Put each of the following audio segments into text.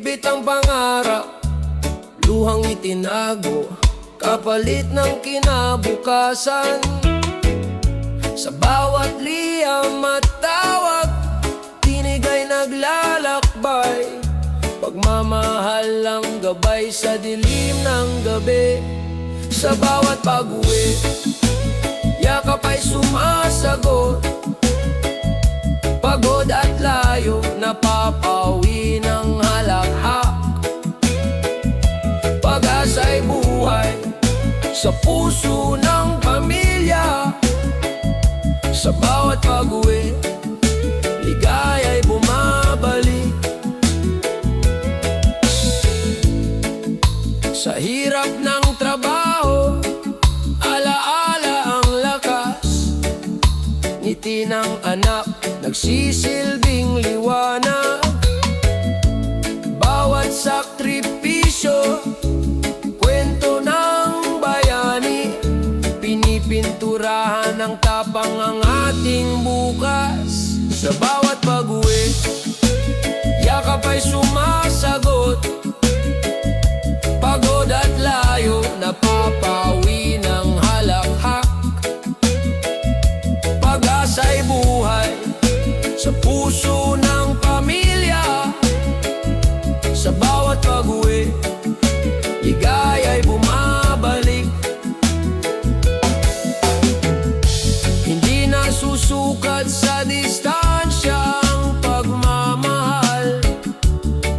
Bitbit ang pangarap, luhang itinago, kapalit ng kinabukasan. Sa bawat liyam at tawag, tinig ay naglalakbay. Pagmamahal ang gabay sa dilim ng gabi. Sa bawat pag-uwi, yakap ay sumasagot. Pagod at layo, napapawi ng halakhak. Pag-asa'y buhay sa puso ng pamilya. Sa bawat pag-uwi, ligaya'y bumabalik. Sa hirap ng trabaho, alaala ang lakas. Ngiti ng anak, nagsisilbing liwanag. Bawat sakripisyo, kwento ng bayani. Pinipinturahan ng tapang ang ating bukas. Sa bawat pag-uwi, yakap ay sumasagot. Pagod at layo, napapawi ng halakhak. Pag-asa'y buhay sa puso ng pamilya. Sa bawat pag-uwi, ligaya'y bumabalik. Hindi na susukat sa distansya ang pagmamahal.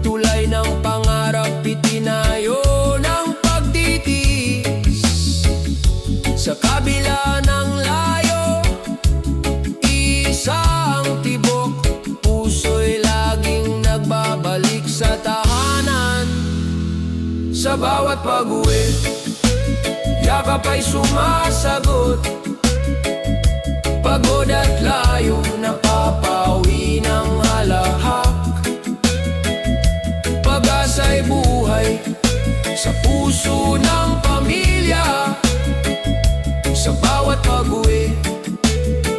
Tulay ng pangarap, itinayo ng pagtitiis. Sa kabila ng layo, isang tibok. Puso'y laging nagbabalik sa tahanan. Sa bawat pag-uwi, yakap ay sumasagot. Pagod at layo, napapawi ng halakhak. Pag-asa'y buhay sa puso ng pamilya. Sa bawat pag-uwi,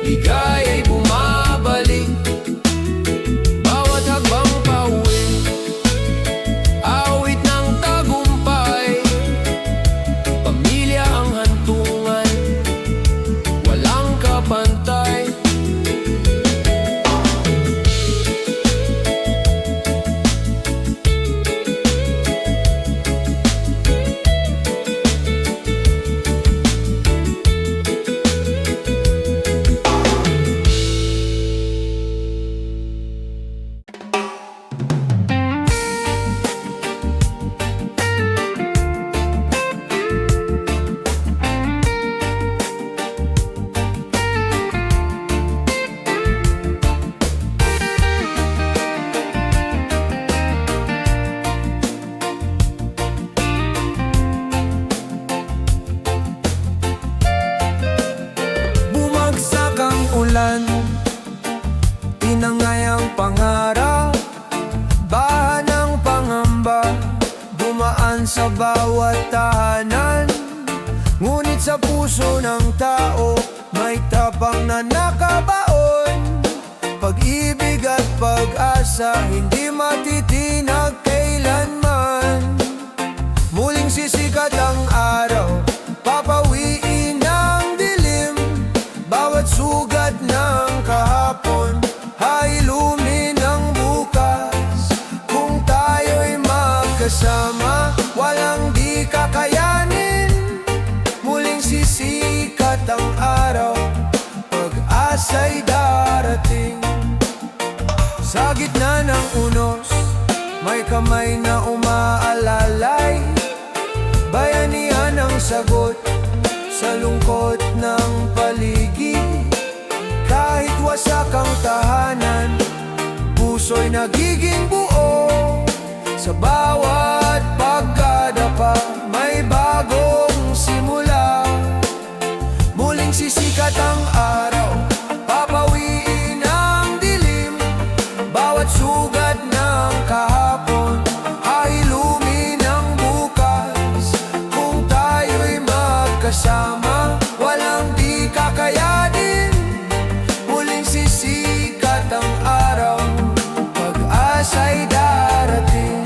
ligaya'y bumabalik. Bawat hagbang pauwi, awit ng tagumpay. Pamilya ang hantungan, walang kapantay. Tinangay ang pangarap, bahan ng pangamba. Dumaan sa bawat tahanan, ngunit sa puso ng tao may tapang na nakabaon. Pag-ibig at pag-asa, hindi matitinag kailanman. Muling sisikat ang araw, papawiin ang dilim. Bawat sugat ng kahapon ay ilumin ang bukas. Kung tayo'y magkasama, walang di kakayanin. Muling sisikat ang araw, pag-asa'y darating. Sa gitna ng unos, may kamay na umaalalay. Bayanihan ang sagot sa lungkot ng paligid. Kahit wasak ang tahanan, puso'y nagiging buo. Sa bawat pagkadapa, may bagong simula. Muling sisikat ang araw, papawiin ang dilim. Bawat sugat ng kahapon ay ilumin ang bukas. Kung tayo'y magkasama, walang di kakayanin. Muling sisikat ang araw, pag-asa'y darating.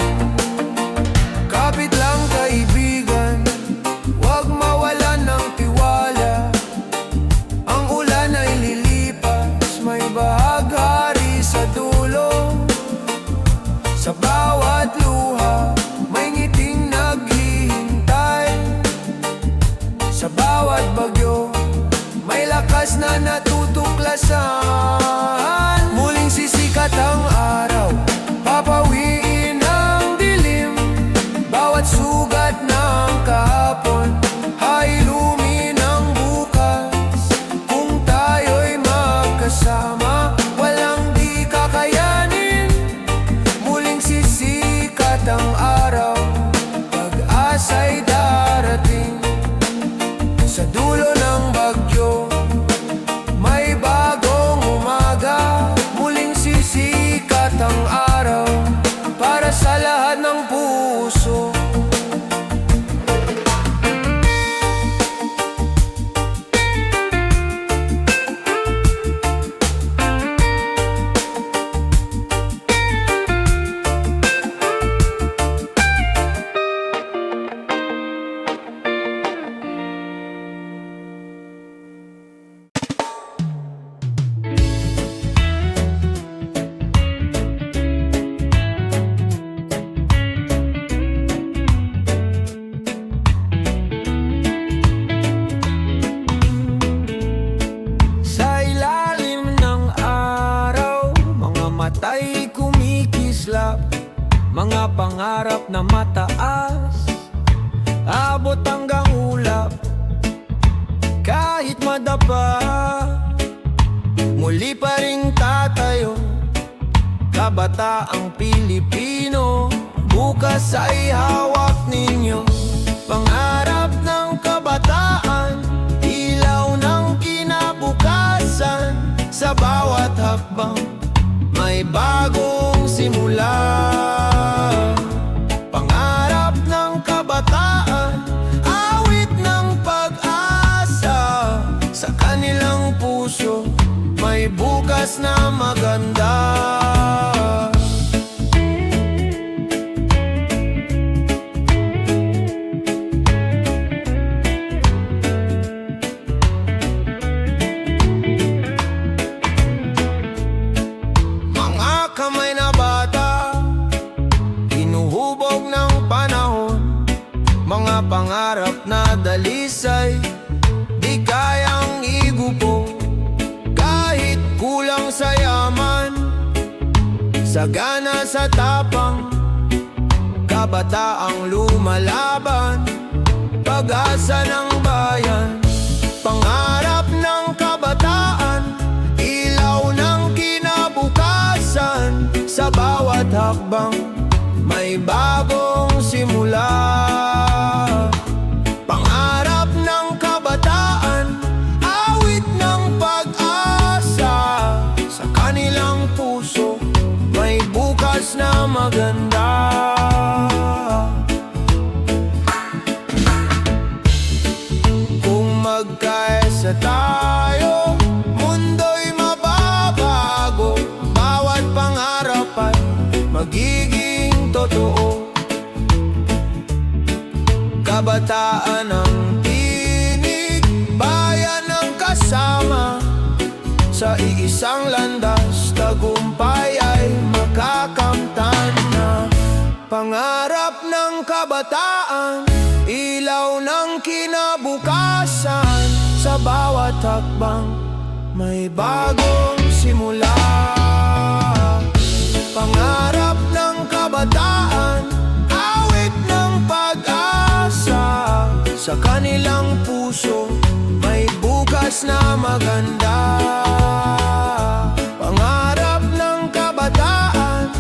mga pangarap na mataas, abot hanggang ulap. Kahit madapa, muli pa ring tatayo. Kabataang Pilipino, bukas ay hawak ninyo. Pangarap ng kabataan, ilaw ng kinabukasan. Sa bawat hakbang, may bagong simula. Pangarap ng kabataan, awit ng pag-asa. Sa kanilang puso, may bukas na maganda. Kamay na bata, hinuhubog ng panahon. Mga pangarap na dalisay, di kayang igupo. Kahit kulang sa yaman, sagana sa tapang, kabataang lumalaban, pag-asa ng bayan. Pangarap ng kabataan, ilaw ng kinabukasan. Sa bawat hakbang, may bagong simula. Pangarap ng kabataan, awit ng pag-asa. Sa kanilang puso, may bukas na maganda. Kung magkaisa tayo, mundo'y mababago. Bawat pangarap ay magiging totoo. Kabataan ang tinig, bayan ang kasama. Sa iisang landas, tagumpay ay makakamtan na. Pangarap ng kabataan, ilaw ng kinabukasan. Sa bawat hakbang, may bagong simula. Pangarap ng kabataan, awit ng pag-asa. Sa kanilang puso, may bukas na maganda. Pangarap ng kabataan,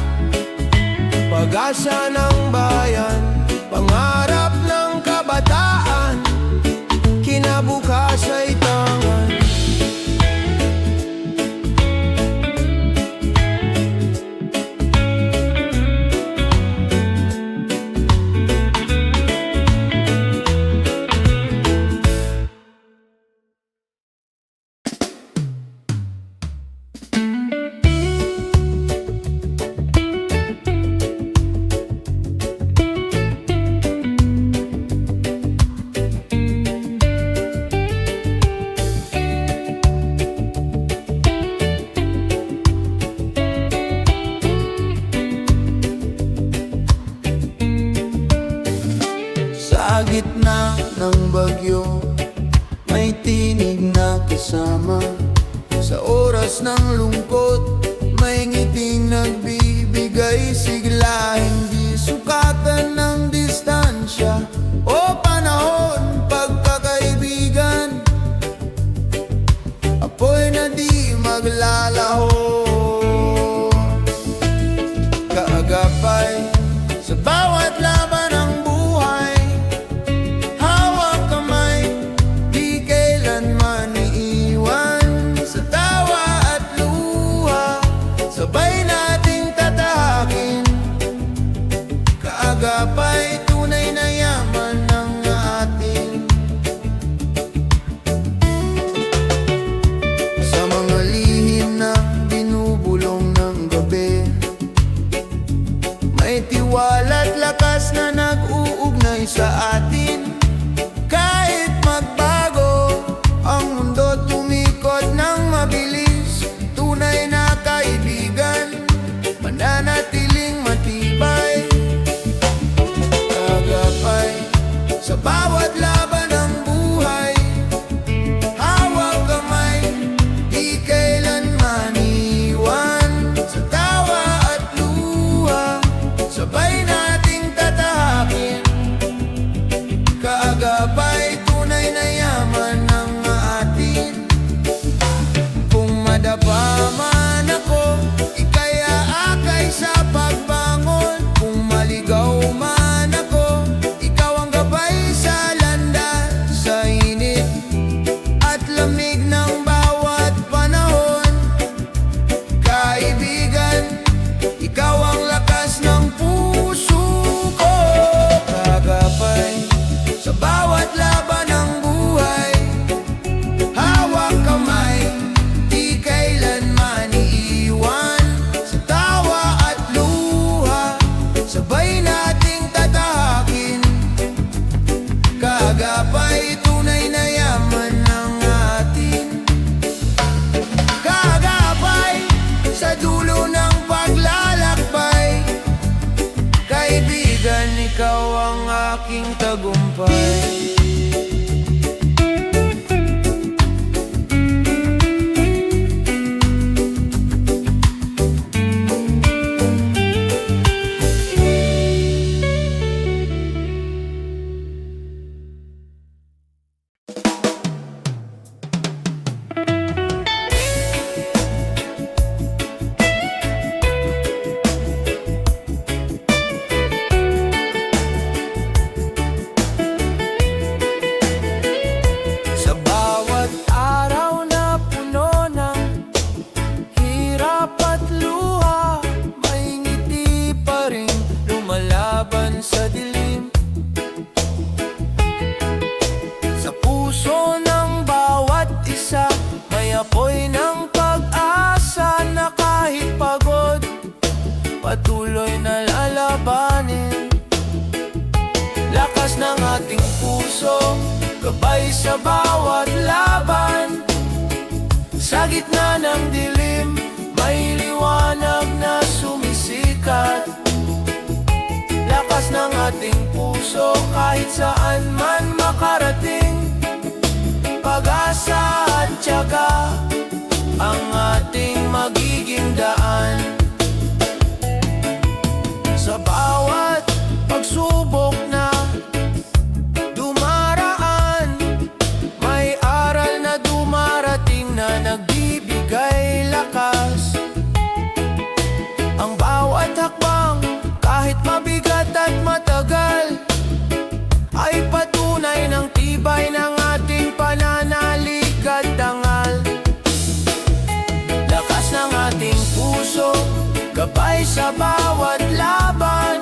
pag-asa ng bayan. Pangarap ng kabataan, kinabukas ay tangan. Sa gitna ng bagyo, may tinig na kasama. Sa oras ng lungkot, may ngiting nagbibigay sigla. Hindi sukatan ng distansya o panahon, pagkakaibigan. Apoy na di maglalaho, kaagapay sa bawat laban ng buhay. Hawak kamay, di kailanman iiwan. Sa tawa at luha, sabay nating tatahakin. madapa man ako, ika'y aakay sa pagbangon. Kung maligaw man ako, ikaw ang gabay sa landas, sa init at lamig ng bawat panahon. Kaibigan, ikaw ang lakas ng puso ko, kagabay sa bawat laban ng buhay. Hawak kamay, di kailanman iiwan, sa tawa at luha, sabay nating tatahakin. Kagabay, tunay na yaman ng atin. Kagabay, sa dulo ng paglalakbay. Kaibigan, ikaw ang aking tagumpay. Sa bawat araw na puno ng hirap at luha, may ngiti pa rin lumalaban sa dilim. Sa puso ng bawat isa, may apoy ng pag-asa na kahit pagod, patuloy na lalabanin. Lakas ng ating puso, gabay sa bawat laban. Sa gitna ng dilim, may liwanag na sumisikat. Lakas ng ating puso, kahit saan man makarating. Pag-asa at tiyaga, ang ating magiging daan. Sa bawat pagsubok na dumaraan, may aral na dumarating na nagbibigay lakas. Ang bawat hakbang, kahit mabigat at matagal, ay patunay ng tibay ng ating pananalig at dangal. Lakas ng ating puso, gabay sa bawat laban.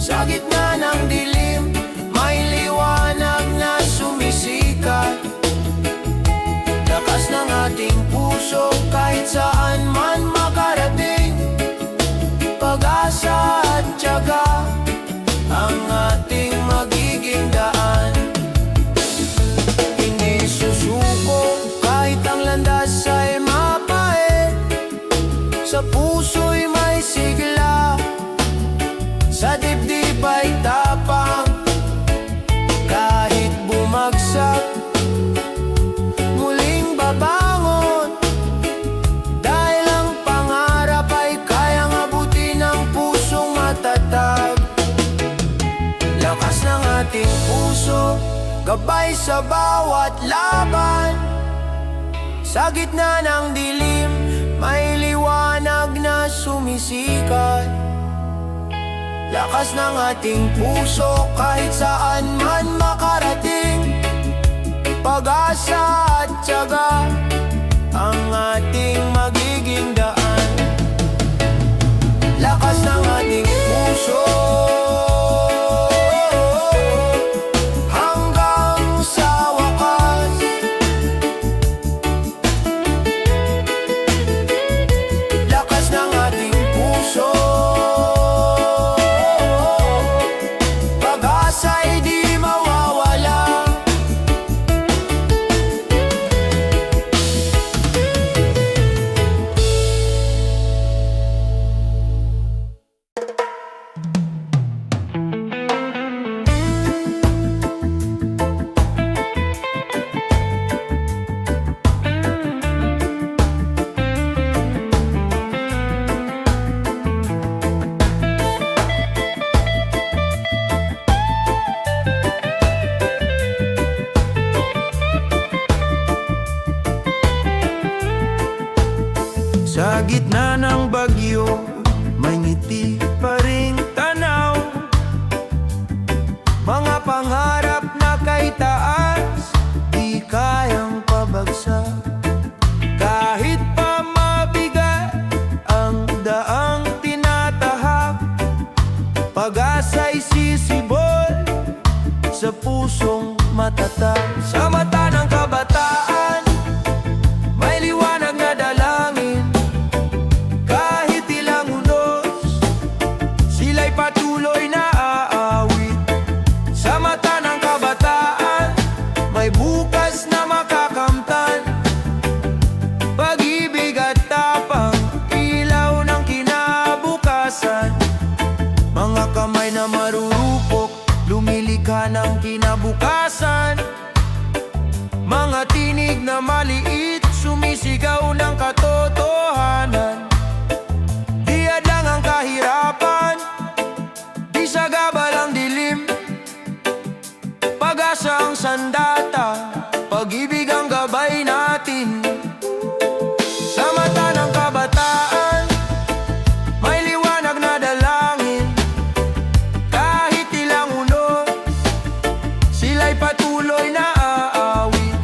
Sa gitna ng dilim, may liwanag na sumisikat. Lakas ng ating puso, kahit saan man makarating. Pag-asa at tiyaga, ang ating magiging daan. Hindi susuko kahit ang landas ay mapait. Sa puso'y may sigla, sa dibdib ay tapang. Kahit bumagsak, muling babangon. Dahil ang pangarap ay kayang abutin ng pusong matatag. Lakas ng ating puso, gabay sa bawat laban. Sa gitna ng dilim, may liwanag na sumisikat. Lakas ng ating puso, kahit saan man makarating. Pag-asa at tiyaga, ang ating magiging daan. Lakas ng ating puso, hanggang sa wakas. Lakas ng ating puso, pag-asa'y di mawawala. Sa gitna ng bagyo, may ngiti pa ring tanaw. Mga pangarap na kay taas, di kayang pabagsak. Kahit pa mabigat ang daang tinatahak, pag-asa'y sisibol sa pusong matatag. Sa mata ng kabataan, may liwanag na dalangin. Kahit ilang unos, sila'y patuloy na aawit. Sa mata ng kabataan, may bukas na makakamtan. Pag-ibig at tapang, ilaw ng kinabukasan. Mga kamay na marurupok, lumilikha ng kinabukasan. Mga tinig na maliit, sumisigaw ng katotohanan. Di hadlang ang kahirapan, di sagabal ang dilim. Pag-asa ang sandata, pag-ibig ang gabay natin. Sa mata ng kabataan, may liwanag na dalangin. Kahit ilang unos, sila'y patuloy na aawit.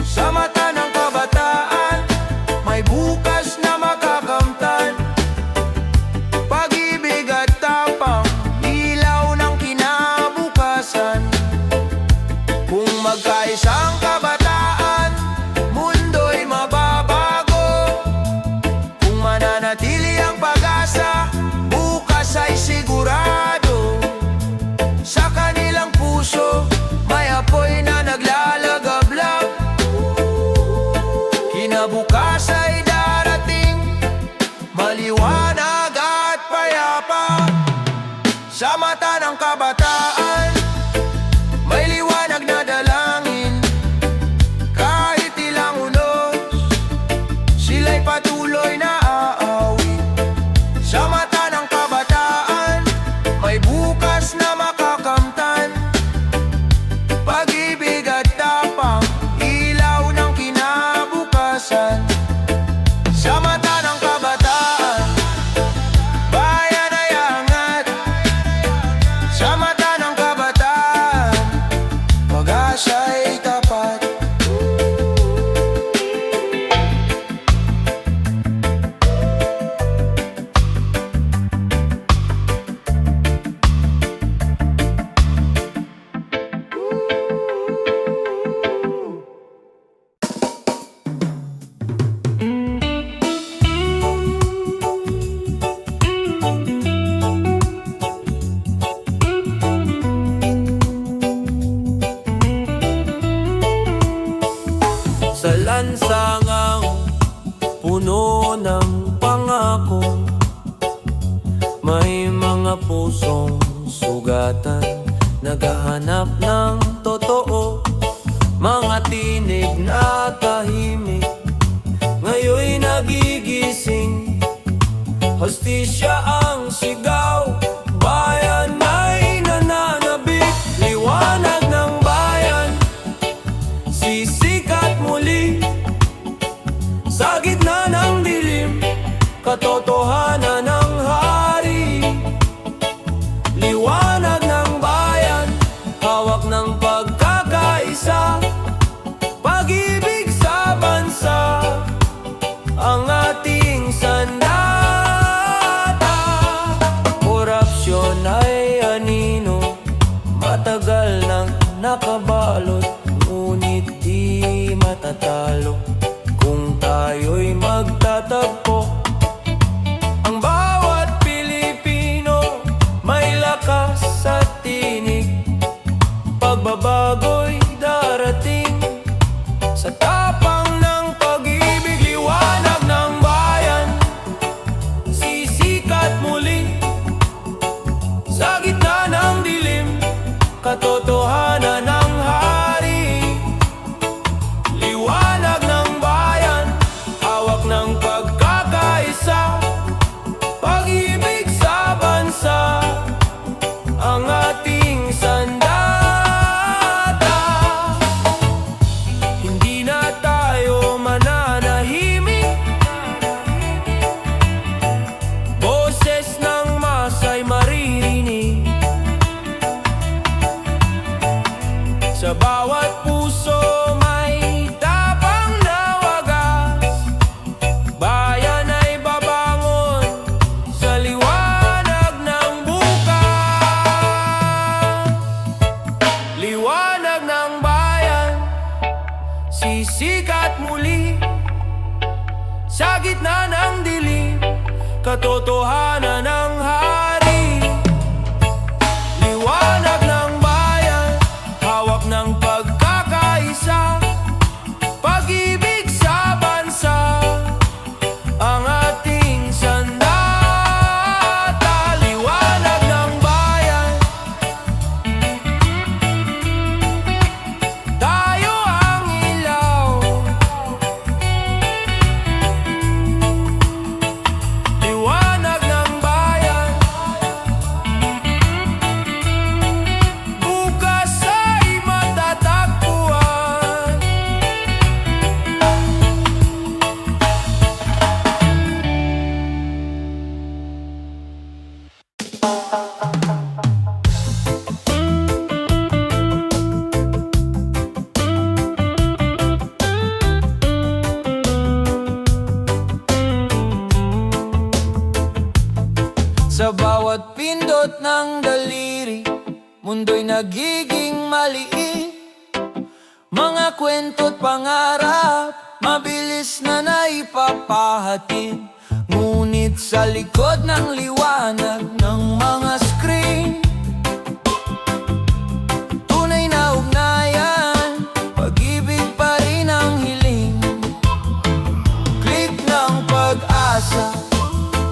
Sa mata ng kabataan, may bukas na makakamtan. Pag-ibig at tapang, ilaw ng kinabukasan. Kung magkaisa ang kabataan, mundo'y mababago. Kung mananatili ang pag-asa, bukas ay sigurado. Sa kanilang puso, may apoy na naglalagablab. Kinabukas ay darating, maliwanag at payapa. Sa mata ng kabataan, may liwanag na dalangin. Kahit ilang unos, sila'y patuloy na aawit. Sa mata ng kabataan, may bukas na makakamtan. Pag-ibig at tapang, ilaw ng kinabukasan. Sa mata ng kabataan, bayan ay angat. Sa mata ng kabataan, pag-asa'y tapat. Sa lansangang puno ng pangako, may mga pusong sugatan, naghahanap ng totoo. Mga tinig na tahimik, ngayon'y nagigising. Hostisya ang sigaw, bayan ay nananabik. Liwanag ng bayan, sisikat muli. Sa gitna ng dilim, katotohanan ng hari. Liwanag ng bayan, hawak ng pagkakaisa. Pag-ibig sa bansa, ang ating sandata. Korupsyon ay anino, matagal nang nakabalot, ngunit di matatalo kung tayo'y magtatagpo. Ang bawat Pilipino may lakas sa tinig. Pagbabago'y darating sa tapang ng pag-ibig. Liwanag ng bayan, sisikat muli. Sa gitna ng dilim, katotohanan ng hari. Liwanag ng bayan, hawak ng pagkakaisa. gitna ng dilim, katotohanan ng hari. Liwanag ng bayan, hawak ng pagkakaisa, pag-ibig sa bansa, ang ating sandata. Liwanag ng bayan, tayo ang ilaw. Liwanag ng bayan, bukas ay matatagpuan. Sa bawat pindot ng daliri, mundo'y nagiging maliit. Mga kwento't pangarap, mabilis na naipapahatid. Ngunit sa likod ng liwanag ng mga screen, tunay na ugnayan, pag-ibig pa rin ang hiling. Click ng pag-asa,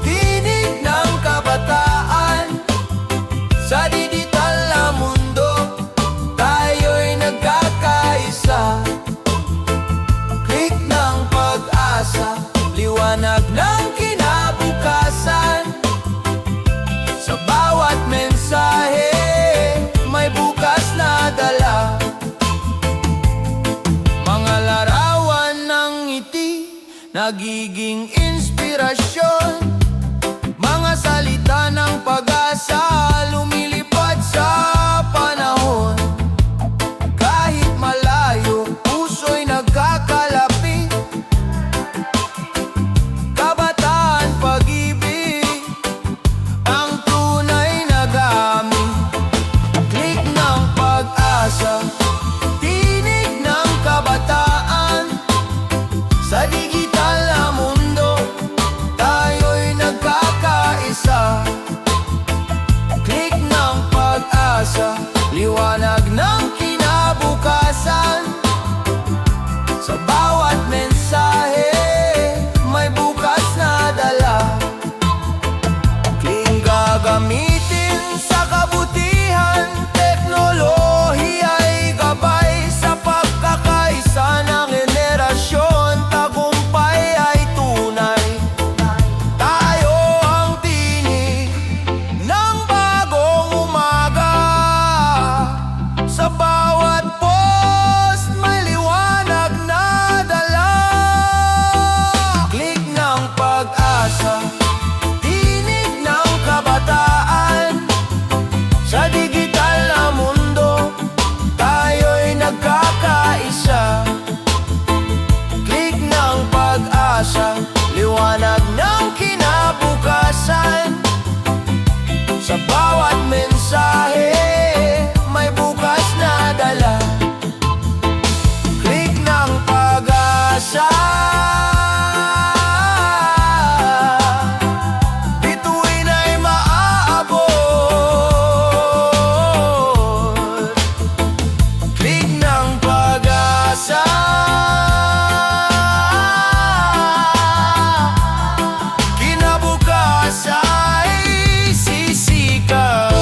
tinig ng kabataan. Sa digital na mundo, tayo'y nagkakaisa. Click ng pag-asa, liwanag ng kinabukasan. Sa bawat mensahe, may bukas na dala. Mga larawan ng ngiti, nagiging inspirasyon. Mga salita ng pag-asa, lumilipad sa panahon. Kahit malayo, puso'y nagkakalapit. Kabataan, pag-ibig, ang tunay na gamit. Click ng pag-asa, tinig ng kabataan. Sa digital na mundo, tayo'y nagkakaisa. Click ng pag-asa, liwanag ng kinabukasan. Sa bawat mensahe, may bukas na dala. Click gagamitin sa kabutihan, teknolohiya'y gabay sa pagkakaisa ng henerasyon. Tagumpay ay tunay, tayo ang tinig ng bagong umaga. Sa bawat post, may liwanag na dala. Click ng pag-asa, tinig ng kabataan. Sa digital na mundo, tayo'y nagkakaisa. Click ng pag-asa, liwanag ng kinabukasan. Sa bawat mensahe, may bukas na dala. Click ng pag-asa, bituin ay maaabot. Click ng pag-asa, kinabukas ay sisikat.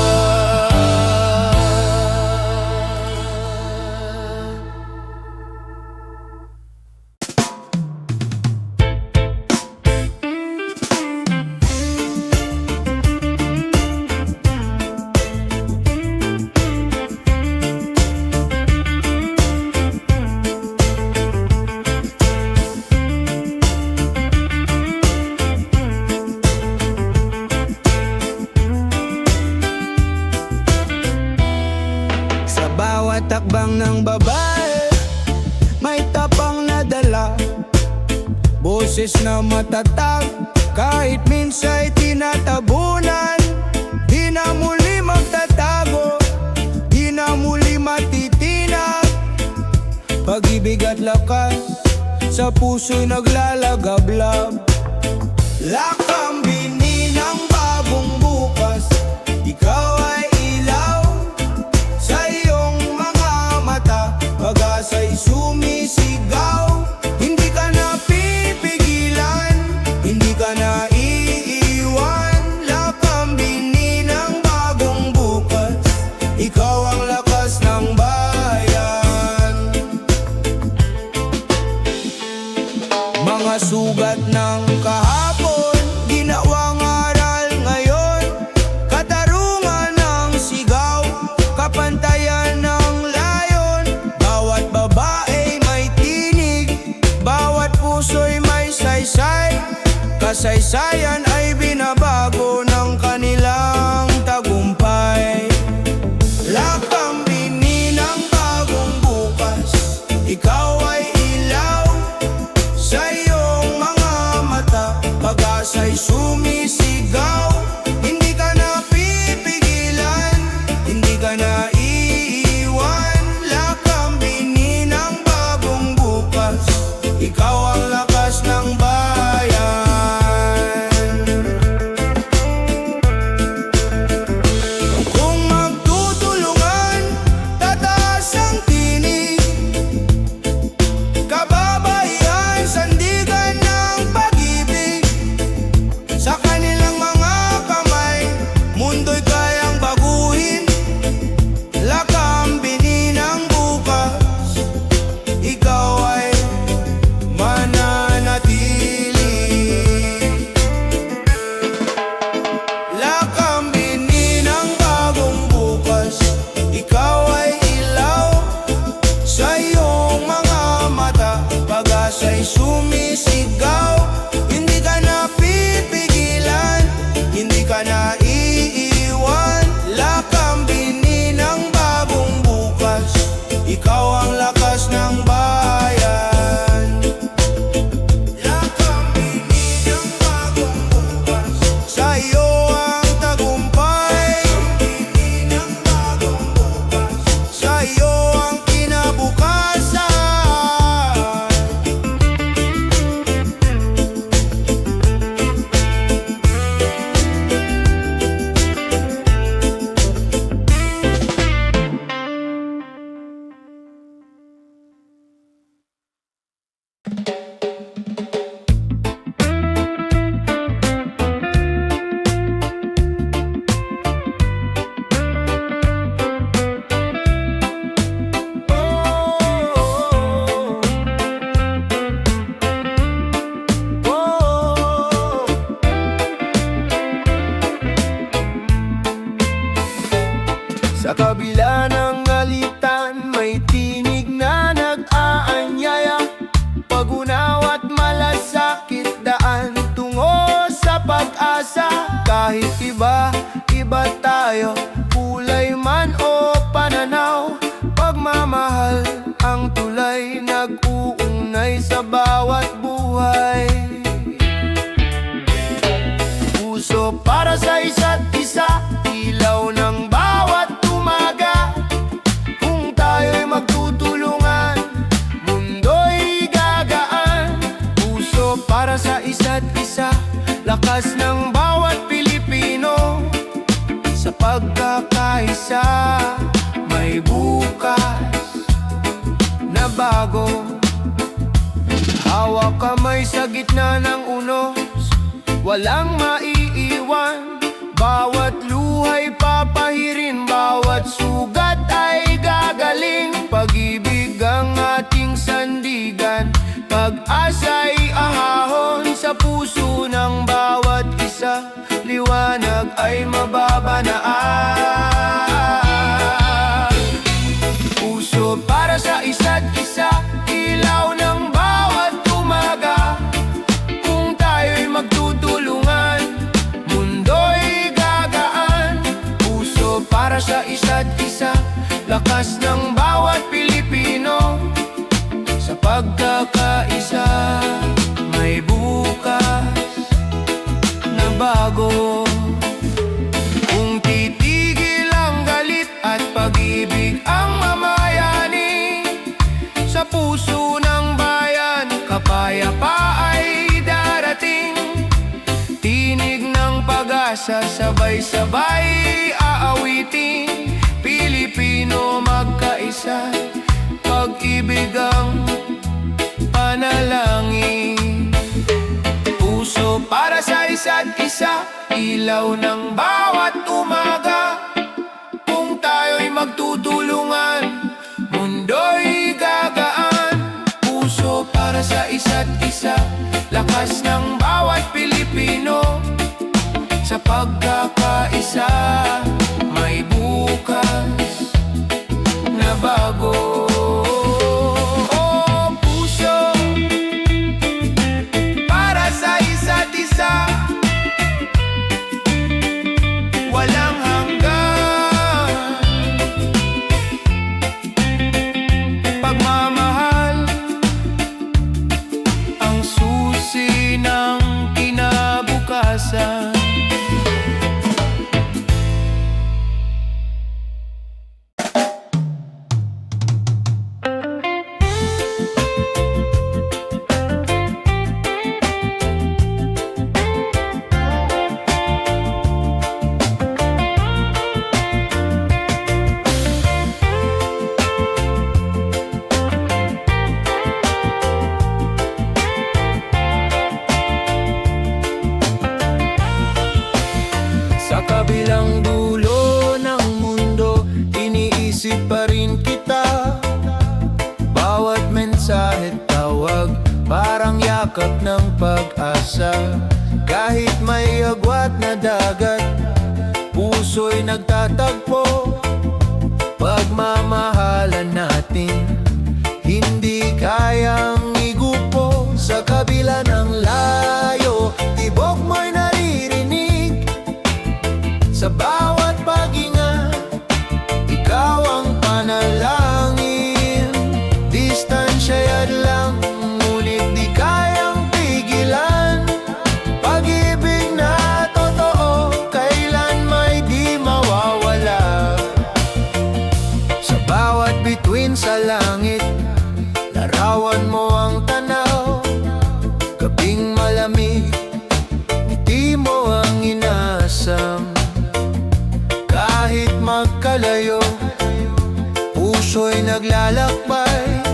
Sa bawat takbang ng babae, may tapang na dala. Boses na matatag, kahit minsa'y tinatabunan. Di na muli magtatago, di na muli matitinag. Pag-ibig at lakas, sa puso'y naglalagablab. Lakambini ng bagong bukas, ikaw ay ilaw sa iyong mga mata. Pag-asa'y sumisigaw, hindi ka na pipigilan, hindi ka na iiwan. Lakambini ng bagong bukas, ikaw ang lakas ng bayan. Mga sugat ng kahapon, ginawang aral ngayon. Katarungan ng sigaw, kapantayan ng layon. Bawat babae may tinig, bawat puso'y may saysay. Kasaysayan ay binabago ng kanilang tagumpay. Lakambini ng bagong bukas, ikaw ay ilaw sa iyong mga mata. Pag-asa'y sumisigaw, hindi ka na pipigilan, hindi ka na iiwan. Lakambini ng bagong bukas, ikaw ang lakas ng bayan. Kung magtutulungan, tataas ang tinig, kababaihan, sandigan ng pag-ibig. Sa kanilang mga kamay, mundo'y kayang baguhin. Lakambini ng bukas, ikaw ay mananatili. Lakambini ng bagong bukas, ikaw ay ilaw sa iyong mga mata. Pag-asa'y sumisigaw, hindi ka na pipigilan, hindi ka na iiwan. Lakambini ng bagong bukas, ikaw ang lakas ng bayan. Lakambini ng bagong bukas, sa iyo ang tagumpay. Lakambini ng bagong bukas, sa iyo ang kinabukasan. Sa kabila ng alitan, may tinig na nag-aanyaya. Pag-unaw at malasakit, daan tungo sa pag-asa. Kahit iba tayo, kulay man o pananaw, pagmamahal ang tulay, nag-uugnay sa bawat buhay. Puso para sa isa't isa, ilaw ng bawat umaga. Kung tayo'y magtutulungan, mundo'y gagaan. Puso para sa isa't isa, lakas ng bawat Pilipino. Sa pagkakaisa, may bukas na bago. Hawak kamay sa gitna ng unos, walang maiiwan. Bawat luha'y papahirin, bawat sugat ay gagaling. Pag-ibig ang ating sandigan, pag-asa'y ahahon sa puso ng bawat isa. Liwanag ay mababanaan. Puso para sa isa't isa, ilaw ng bawat umaga. Kung tayo'y magtutulungan, mundo'y gagaan. Puso para sa isa't isa, lakas ng bawat Pilipino. Sa pagkakaisa, may bukas na bago. Kung titigil pag-asa, sabay-sabay aawitin. Pilipino magkaisa, pag-ibig ang panalangin. Puso para sa isa't isa, ilaw ng bawat umaga. Kung tayo'y magtutulungan, mundo'y gagaan. Puso para sa isa't isa, lakas ng bawat Pilipino. Sa pagkakaisa, may bukas na bago. Oh, puso para sa isa't isa, walang hanggan. Pagmamahal ang susi ng kinabukasan. Sa kabilang dulo ng mundo, iniisip pa rin kita. Bawat mensahe tawag, parang yakap ng pag-asa. Kahit may agwat na dagat, puso'y nagtatagpo. Pagmamahalan natin, hindi kayang igupo. Sa kabila ng layo, tibok mo'y naririnig. Sa bawat paghinga, ikaw ang panalangin. Distansya'y hadlang, ngunit di kayang pigilan. Pag-ibig na totoo, kailan may di mawawala. Sa bawat bituin sa langit, larawan mo ang tanaw. Gabing malamig, ngiti mo ang inasam. Kahit magkalayo, puso'y naglalakbay.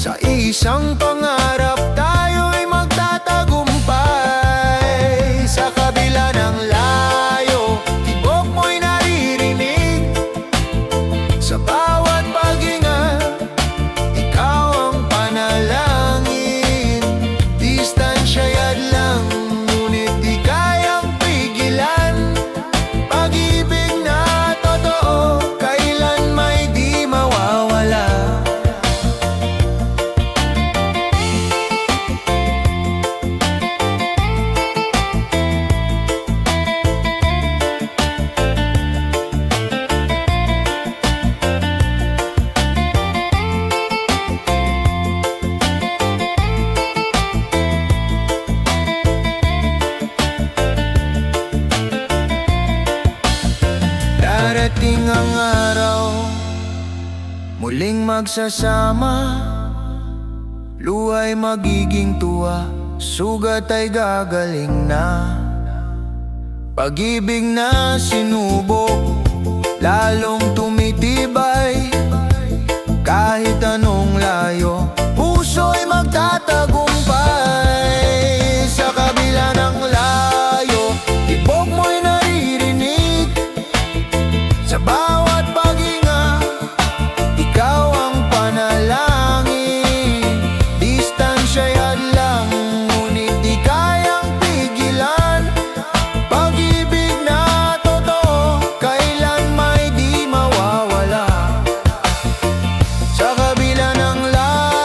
Sa isang pangarap, tayo'y magtatagumpay. Sa kabila ng layo, tibok mo'y naririnig. Sa bawat paghinga, ikaw ang panalangin. Distansya'y hadlang, ngunit di kayang pigilan. Pag-ibig na totoo, kailan may di mawawala. Darating ang araw, muling magsasama. Luha'y magiging tuwa, sugat ay gagaling na. Pag-ibig na sinubok, lalong tumitibay. Kahit anong layo, puso'y magtatagumpay. Sa kabila ng layo, tibok mo'y naririnig. Sa bawat paghinga, ikaw ang panalangin. Distansya'y hadlang, ngunit di kayang pigilan. Pag-ibig na totoo, kailan may di mawawala. Sa kabila ng layo,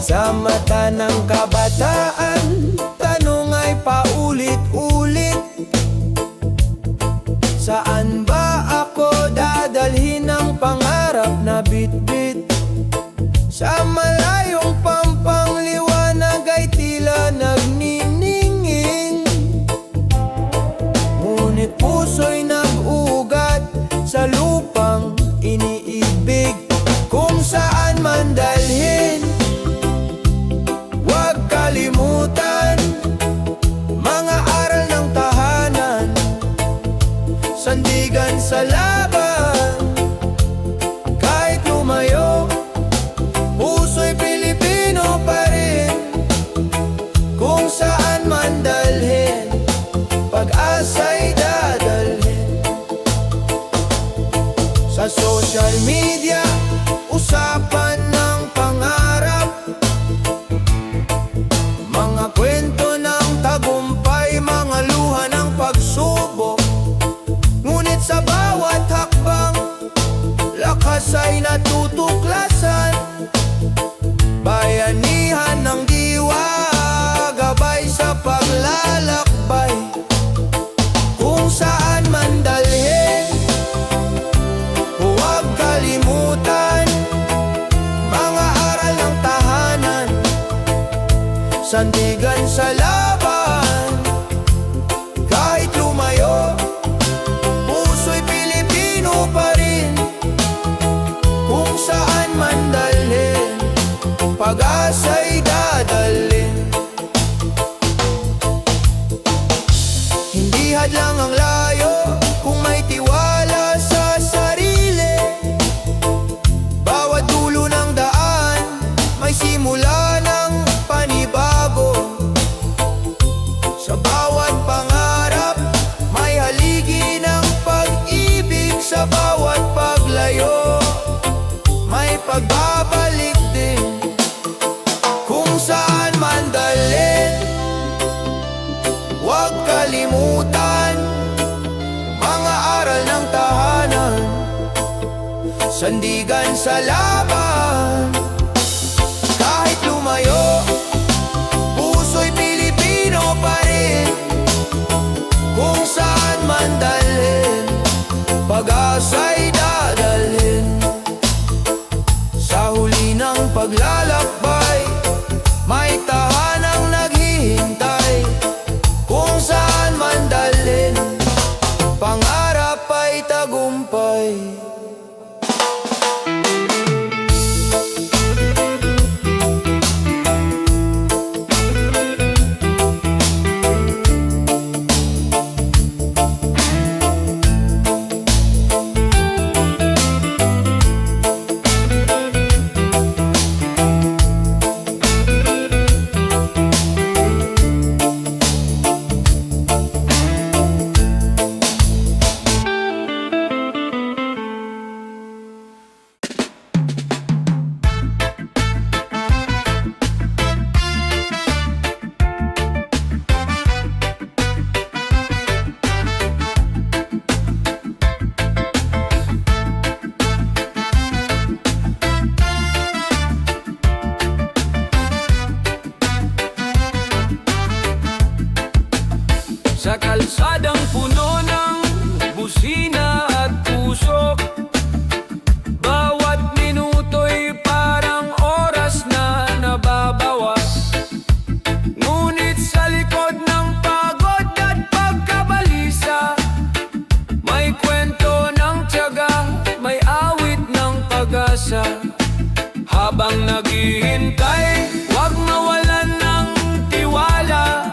Sa mata ng kabataan, tanong ay paulit-ulit. Saan ba ako dadalhin ng pangarap na bitbit? Sa malayong pampangliwanag ay tila nagnininging, ngunit puso'y nag-ugat sa lupang iniibig. Kung saan man dalhin, huwag kalimutan mga aral ng tahanan, sandigan sa laban. Kahit lumayo, puso'y Pilipino pa rin. Kung saan man dalhin, pag-asa'y dadalhin. Sa social media, usapan ng pangarap, mga kwento ng tagumpay, mga luha ng pagsubok. Ngunit sa bawat hakbang, lakas ay natutuklasan. Bayanihan ng diwa, gabay sa paglalakbay. Kung saan man dalhin, huwag kalimutan mga aral ng tahanan, sandigan sa laban. Kahit lumayo, puso'y Pilipino pa rin. Kung saan man dalhin, pag-asa'y dadalhin. Hindi hadlang ang layo kung may tiwala sa sarili. Bawat dulo ng daan, may simula ng panibago. Sa bawat pangarap, may haligi ng pag-ibig. Sa bawat paglayo, may pagbabalik din. Kung saan man dalhin, huwag kalimutan mga aral ng tahanan, sandigan sa laban. Kahit lumayo, puso'y Pilipino pa rin. Kung saan man dalhin, pag-asa'y dadalhin. Sa huli ng paglalakbay, may tahanang naghihintay. Kung saan man dalhin, pangarap ay tagumpay. Sa kalsadang puno ng busina at pusok, bawat minuto'y parang oras na nababawas. Ngunit sa likod ng pagod at pagkabalisa, may kwento ng tiyaga, may awit ng pag-asa. Habang naghihintay, huwag mawalan ng tiwala.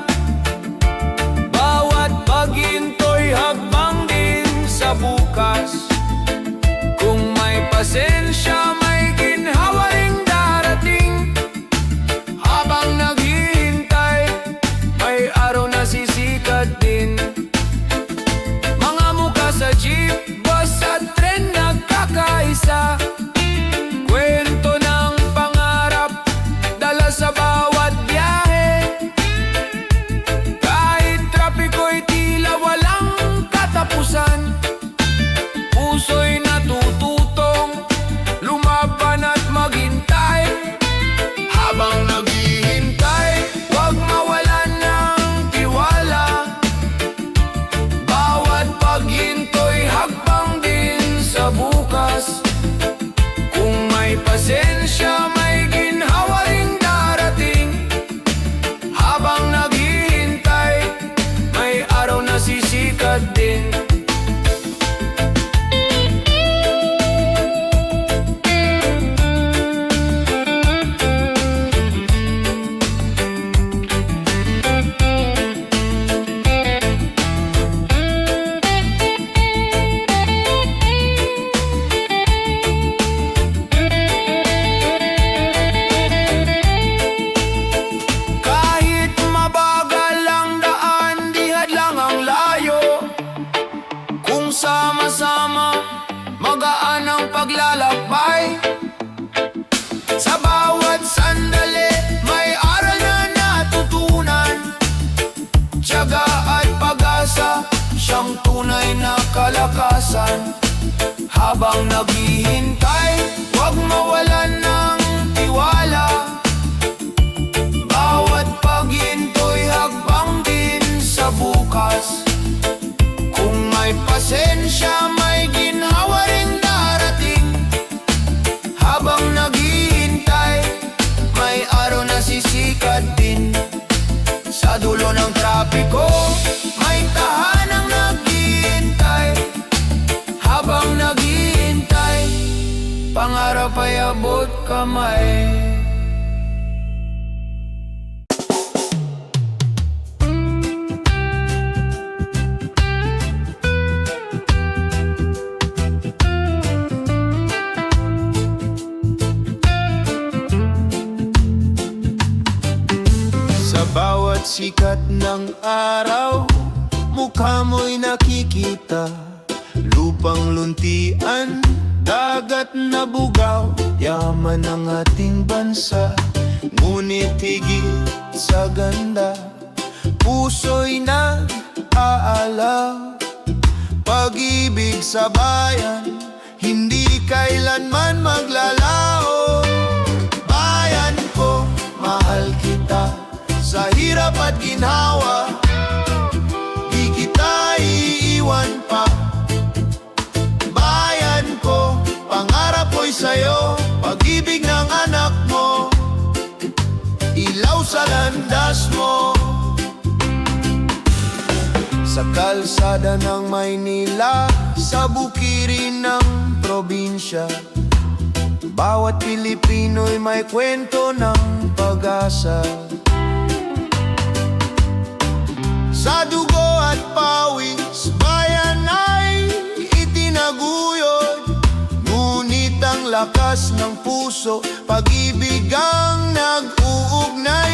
Paghinto'y hagbang din sa bukas. Kung may pasensya, may ginhawa ring darating. Habang naghihintay, may araw na sisikat din. Mga mukha sa jeep, bus at tren nagkakaisa. Kwento ng pangarap, dala sa bawat biyahe. Kahit trapiko'y tila walang katapusan, puso'y natututong kalakasan. Habang naghihintay, huwag mawalan ng tiwala. Bawat paghinto'y hakbang din sa bukas. Kung may pasensya, may ginhawa ring darating. Habang naghihintay, may araw na sisikat din. Sa dulo ng trapiko, may tahanang naghihintay. Habang naghihintay, pangarap ay abot kamay. Sa bawat sikat ng araw, mukha mo'y nakikita. Lupang luntian, dagat na bugaw, yaman ng ating bansa. Ngunit higit sa ganda, puso'y nag-aalaw. Pag-ibig sa bayan, hindi kailanman maglalaho. Bayan ko, mahal kita, sa hirap at ginhawa, di kita iiwan pa. Bayan ko, pangarap ko'y sa'yo, pag-ibig ng anak mo, ilaw sa landas mo. Sa kalsada ng Maynila, sa bukirin ng probinsya, bawat Pilipino'y may kwento ng pag-asa. Sa dugo at pawis, bayan ay itinaguyod. Ngunit ang lakas ng puso, pag-ibig ang nag-uugnay.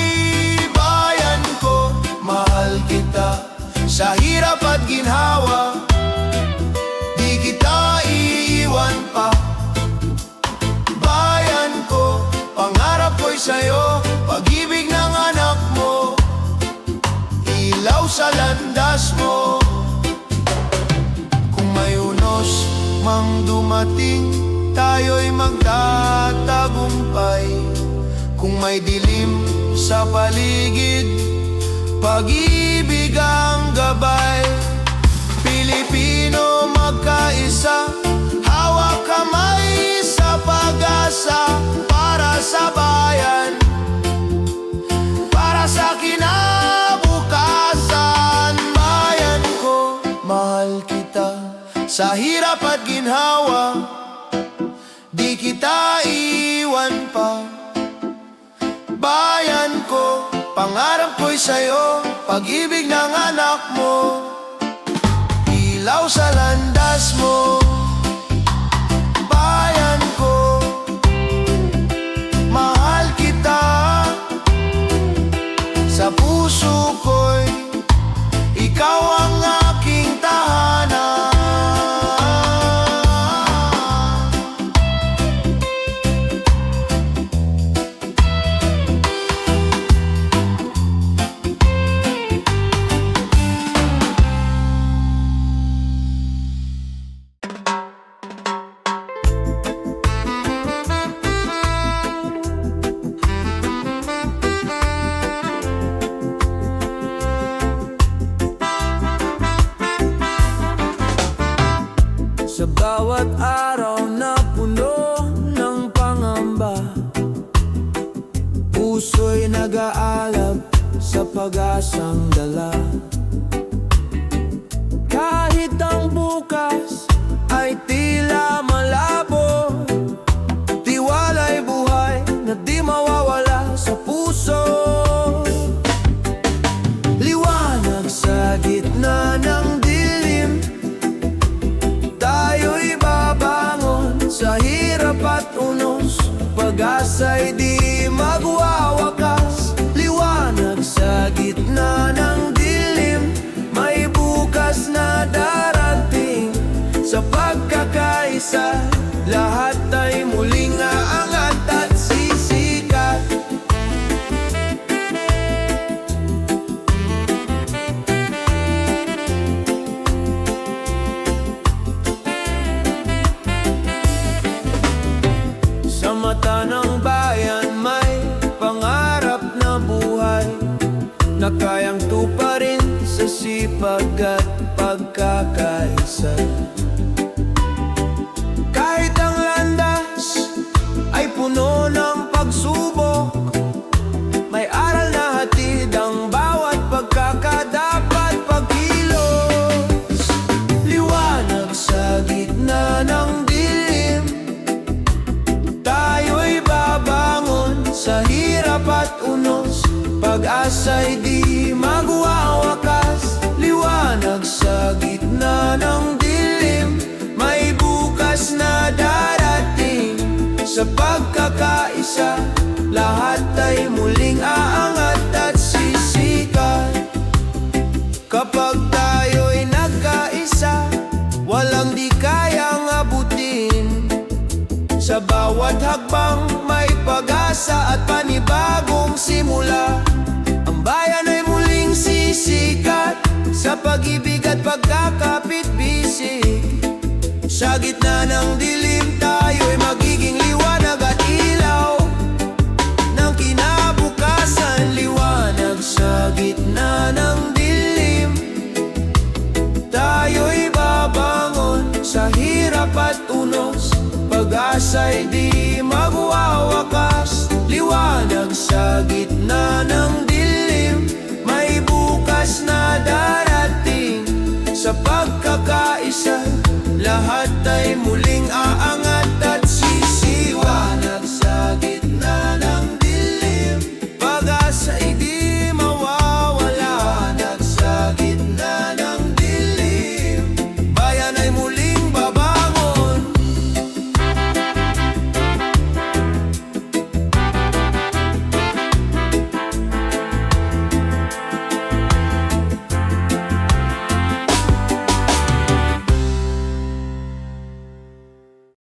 Bayan ko, mahal kita, sa hirap at ginhawa, di kita iiwan pa. Bayan ko, pangarap ko'y sa'yo, pag-ibig ng anak mo, ilaw sa landas mo. Kung may unos mang dumating, tayo'y magtatagumpay. Kung may dilim sa paligid, pag-ibig ang gabay. Pilipino magkaisa, hawak kamay sa pag-asa. Para sa bayan, para sa kinabukasan. Bayan ko, mahal kita, sa hirap at ginhawa, di kita iwan pa. Bayan ko, pangarap ko'y sa'yo, pag-ibig ng anak mo, ilaw sa landas mo. Bayan ko, mahal kita, sa puso ko'y ikaw ang aking tahanan. Sa bawat araw na puno ng pangamba, puso'y nag-aalab sa pag-asang dala. Kahit ang bukas ay tila malabo, tiwala'y buhay na di mawawala sa puso. Liwanag sa gitna ng dilim, tayo'y babangon sa hirap at unos. Pag-asa'y di magwawakas. Liwanag sa gitna ng dilim, may bukas na darating. Sa pagkakaisa, sipag at pagkakaisa. Kahit ang landas ay puno ng pagsubok, may aral na hatid ang bawat pagkakadapat pagkilos. Liwanag sa gitna ng dilim, tayo'y babangon sa hirap at unos. Pag-asa'y di magwawakas. Liwanag sa gitna ng dilim, may bukas na darating. Sa pagkakaisa, lahat ay muling aangat at sisikat. Kapag tayo'y nagkaisa, walang di kayang abutin. Sa bawat hakbang may pag-asa at panibagong simula. Ang bayan ay muling sisikat sa pag-ibig at pagkakapit-bisig. Sa gitna ng dilim, tayo'y magiging liwanag at ilaw ng kinabukasan. Liwanag sa gitna ng dilim, tayo'y babangon sa hirap at unos. Pag-asa'y di magwawakas. Liwanag sa gitna ng dilim, may bukas na darating. Sa pagkakaisa, lahat ay muling aangat.